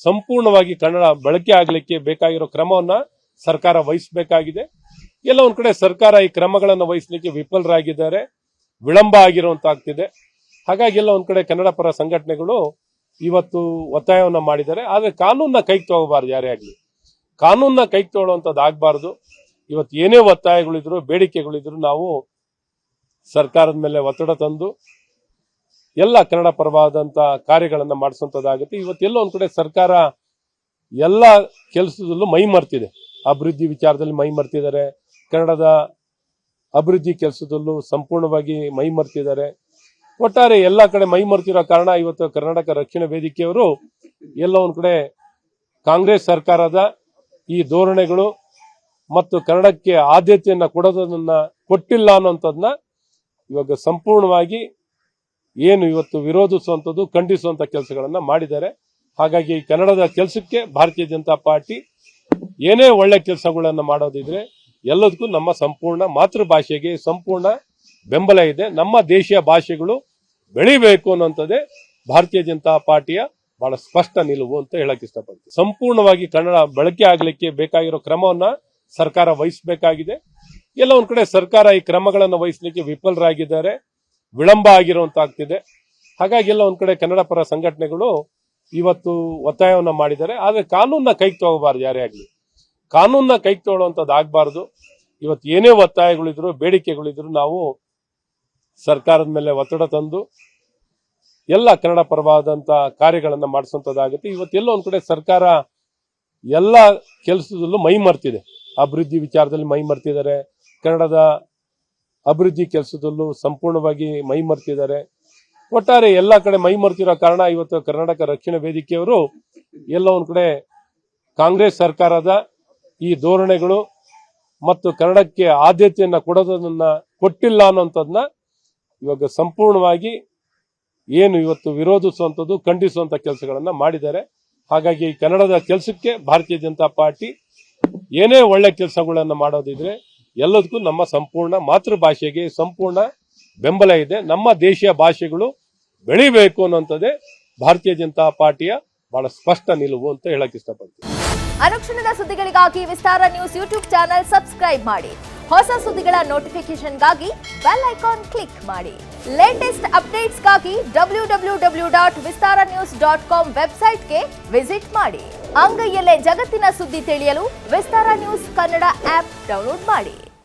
ಸಂಪೂರ್ಣವಾಗಿ ಕನ್ನಡ ಬಳಕೆ ಆಗಲಿಕ್ಕೆ ಬೇಕಾಗಿರೋ ಕ್ರಮವನ್ನ ಸರ್ಕಾರ ವಹಿಸಬೇಕಾಗಿದೆ. ಎಲ್ಲ ಒಂದ್ ಕಡೆ ಸರ್ಕಾರ ಈ ಕ್ರಮಗಳನ್ನು ವಹಿಸಲಿಕ್ಕೆ ವಿಫಲರಾಗಿದ್ದಾರೆ, ವಿಳಂಬ ಆಗಿರುವಂತಾಗ್ತಿದೆ. ಹಾಗಾಗಿ ಎಲ್ಲ ಒಂದ್ ಕಡೆ ಕನ್ನಡ ಪರ ಸಂಘಟನೆಗಳು ಇವತ್ತು ಒತ್ತಾಯವನ್ನ ಮಾಡಿದ್ದಾರೆ. ಆದ್ರೆ ಕಾನೂನನ್ನ ಕೈಗೆ ತಗೋಬಾರ್ದು, ಯಾರೇ ಆಗ್ಲಿ ಕಾನೂನನ್ನ ಕೈಗೆ ತಗೊಳ್ಳುವಂತದ್ದು ಆಗ್ಬಾರ್ದು. ಇವತ್ತು ಏನೇ ಒತ್ತಾಯಗಳಿದ್ರು, ಬೇಡಿಕೆಗಳಿದ್ರು ನಾವು ಸರ್ಕಾರದ ಮೇಲೆ ಒತ್ತಡ ತಂದು ಎಲ್ಲ ಕನ್ನಡ ಪರವಾದಂತ ಕಾರ್ಯಗಳನ್ನ ಮಾಡಿಸುವಂತದ್ದಾಗುತ್ತೆ. ಇವತ್ತೆಲ್ಲ ಒಂದ್ ಕಡೆ ಸರ್ಕಾರ ಎಲ್ಲ ಕೆಲಸದಲ್ಲೂ ಮೈ ಮರ್ತಿದೆ. ಅಭಿವೃದ್ಧಿ ವಿಚಾರದಲ್ಲಿ ಮೈ ಮರ್ತಿದ್ದಾರೆ, ಕನ್ನಡದ ಅಭಿವೃದ್ಧಿ ಕೆಲಸದಲ್ಲೂ ಸಂಪೂರ್ಣವಾಗಿ ಮೈ ಮರ್ತಿದ್ದಾರೆ. ಒಟ್ಟಾರೆ ಎಲ್ಲ ಕಡೆ ಮೈ ಮರ್ತಿರೋ ಕಾರಣ ಇವತ್ತು ಕರ್ನಾಟಕ ರಕ್ಷಣಾ ವೇದಿಕೆಯವರು ಎಲ್ಲ ಒಂದ್ ಕಡೆ ಕಾಂಗ್ರೆಸ್ ಸರ್ಕಾರದ ಈ ಧೋರಣೆಗಳು ಮತ್ತು ಕನ್ನಡಕ್ಕೆ ಆದ್ಯತೆಯನ್ನ ಕೊಡೋದನ್ನ ಕೊಟ್ಟಿಲ್ಲ ಅನ್ನೋಂಥದ್ದನ್ನ ಇವಾಗ ಸಂಪೂರ್ಣವಾಗಿ ಏನು ಇವತ್ತು ವಿರೋಧಿಸುವಂಥದ್ದು, ಖಂಡಿಸುವಂತ ಕೆಲಸಗಳನ್ನ ಮಾಡಿದ್ದಾರೆ. ಹಾಗಾಗಿ ಕನ್ನಡದ ಕೆಲಸಕ್ಕೆ ಭಾರತೀಯ ಜನತಾ ಪಾರ್ಟಿ ಏನೇ ಒಳ್ಳೆ ಕೆಲಸಗಳನ್ನ ಮಾಡೋದಿದ್ರೆ ಎಲ್ಲದಕ್ಕೂ ನಮ್ಮ ಸಂಪೂರ್ಣ ಮಾತೃಭಾಷೆಗೆ ಸಂಪೂರ್ಣ ಬೆಂಬಲ ಇದೆ. ನಮ್ಮ ದೇಶೀಯ ಭಾಷೆಗಳು ಬೆಳಿಬೇಕು ಅನ್ನೋಂಥದ್ದೇ ಭಾರತೀಯ ಜನತಾ ಪಾರ್ಟಿಯ ಬಹಳ ಸ್ಪಷ್ಟ ನಿಲುವು ಅಂತ ಹೇಳಕ್ ಇಷ್ಟಪಡ್ತೀನಿ. ಸಂಪೂರ್ಣವಾಗಿ ಕನ್ನಡ ಬಳಕೆ ಆಗಲಿಕ್ಕೆ ಬೇಕಾಗಿರೋ ಕ್ರಮವನ್ನ ಸರ್ಕಾರ ವಹಿಸಬೇಕಾಗಿದೆ. ಎಲ್ಲ ಒಂದ್ ಕಡೆ ಸರ್ಕಾರ ಈ ಕ್ರಮಗಳನ್ನು ವಹಿಸಲಿಕ್ಕೆ ವಿಫಲರಾಗಿದ್ದಾರೆ, ವಿಳಂಬ ಆಗಿರುವಂತಾಗ್ತಿದೆ. ಹಾಗಾಗಿ ಎಲ್ಲ ಒಂದ್ ಕಡೆ ಕನ್ನಡ ಪರ ಸಂಘಟನೆಗಳು ಇವತ್ತು ಒತ್ತಾಯವನ್ನ ಮಾಡಿದ್ದಾರೆ. ಆದ್ರೆ ಕಾನೂನನ್ನ ಕೈಗೆ ತಗೋಬಾರ್ದು, ಯಾರೇ ಆಗ್ಲಿ ಕಾನೂನನ್ನ ಕೈಗೆ ತಗೊಳ್ಳುವಂತದ್ದು ಆಗ್ಬಾರ್ದು. ಇವತ್ತು ಏನೇ ಒತ್ತಾಯಗಳಿದ್ರು, ಬೇಡಿಕೆಗಳಿದ್ರು ನಾವು ಸರ್ಕಾರದ ಮೇಲೆ ಒತ್ತಡ ತಂದು ಎಲ್ಲ ಕನ್ನಡ ಪರವಾದಂತ ಕಾರ್ಯಗಳನ್ನ ಮಾಡಿಸುವಂತದ್ದಾಗುತ್ತೆ. ಇವತ್ತೆಲ್ಲ ಒಂದ್ ಕಡೆ ಸರ್ಕಾರ ಎಲ್ಲ ಕೆಲಸದಲ್ಲೂ ಮೈ ಮರ್ತಿದೆ. ಅಭಿವೃದ್ಧಿ ವಿಚಾರದಲ್ಲಿ ಮೈ ಮರ್ತಿದ್ದಾರೆ, ಕನ್ನಡದ ಅಭಿವೃದ್ಧಿ ಕೆಲಸದಲ್ಲೂ ಸಂಪೂರ್ಣವಾಗಿ ಮೈ ಮರ್ತಿದ್ದಾರೆ. ಒಟ್ಟಾರೆ ಎಲ್ಲ ಕಡೆ ಮೈ ಮರ್ತಿರೋ ಕಾರಣ ಇವತ್ತು ಕರ್ನಾಟಕ ರಕ್ಷಣಾ ವೇದಿಕೆಯವರು ಎಲ್ಲ ಒಂದ್ ಕಡೆ ಕಾಂಗ್ರೆಸ್ ಸರ್ಕಾರದ ಈ ಧೋರಣೆಗಳು ಮತ್ತು ಕನ್ನಡಕ್ಕೆ ಆದ್ಯತೆಯನ್ನ ಕೊಡೋದನ್ನ ಕೊಟ್ಟಿಲ್ಲ ಅನ್ನೋಂಥದ್ದನ್ನ ಇವಾಗ ಸಂಪೂರ್ಣವಾಗಿ ಏನು ಇವತ್ತು ವಿರೋಧಿಸುವಂಥದ್ದು, ಖಂಡಿಸುವಂತ ಕೆಲಸಗಳನ್ನ ಮಾಡಿದ್ದಾರೆ. ಹಾಗಾಗಿ ಕನ್ನಡದ ಕೆಲಸಕ್ಕೆ ಭಾರತೀಯ ಜನತಾ ಪಾರ್ಟಿ ಏನೇ ಒಳ್ಳೆ ಕೆಲಸಗಳನ್ನ ಮಾಡೋದಿದ್ರೆ ಎಲ್ಲದಕ್ಕೂ ನಮ್ಮ ಸಂಪೂರ್ಣ ಮಾತೃಭಾಷೆಗೆ ಸಂಪೂರ್ಣ ಬೆಂಬಲ ಇದೆ. ನಮ್ಮ ದೇಶೀಯ ಭಾಷೆಗಳು ಬೆಳಿಬೇಕು ಅನ್ನೋಂಥದ್ದೇ ಭಾರತೀಯ ಜನತಾ ಪಾರ್ಟಿಯ ಬಹಳ ಸ್ಪಷ್ಟ ನಿಲುವು ಅಂತ ಹೇಳಕ್ ಇಷ್ಟಪಡ್ತೀನಿ. ಅನುಕ್ಷಣದ ಸುದ್ದಿಗಳಿಗಾಗಿ ವಿಸ್ತಾರ ನ್ಯೂಸ್ ಯೂಟ್ಯೂಬ್ ಚಾನೆಲ್ ಸಬ್ಸ್ಕ್ರೈಬ್ ಮಾಡಿ. ಹೊಸ ಸುದ್ದಿಗಳ ನೋಟಿಫಿಕೇಶನ್ಗಾಗಿ ಬೆಲ್ ಐಕಾನ್ ಕ್ಲಿಕ್ ಮಾಡಿ. ಲೇಟೆಸ್ಟ್ ಅಪ್ಡೇಟ್ಸ್ಗಾಗಿ www.vistaranews.com ವೆಬ್ಸೈಟ್ಗೆ ವಿಸಿಟ್ ಮಾಡಿ. ಅಂಗೈಯಲ್ಲೇ ಜಗತ್ತಿನ ಸುದ್ದಿ ತಿಳಿಯಲು ವಿಸ್ತಾರ ನ್ಯೂಸ್ ಕನ್ನಡ ಆಪ್ ಡೌನ್ಲೋಡ್ ಮಾಡಿ.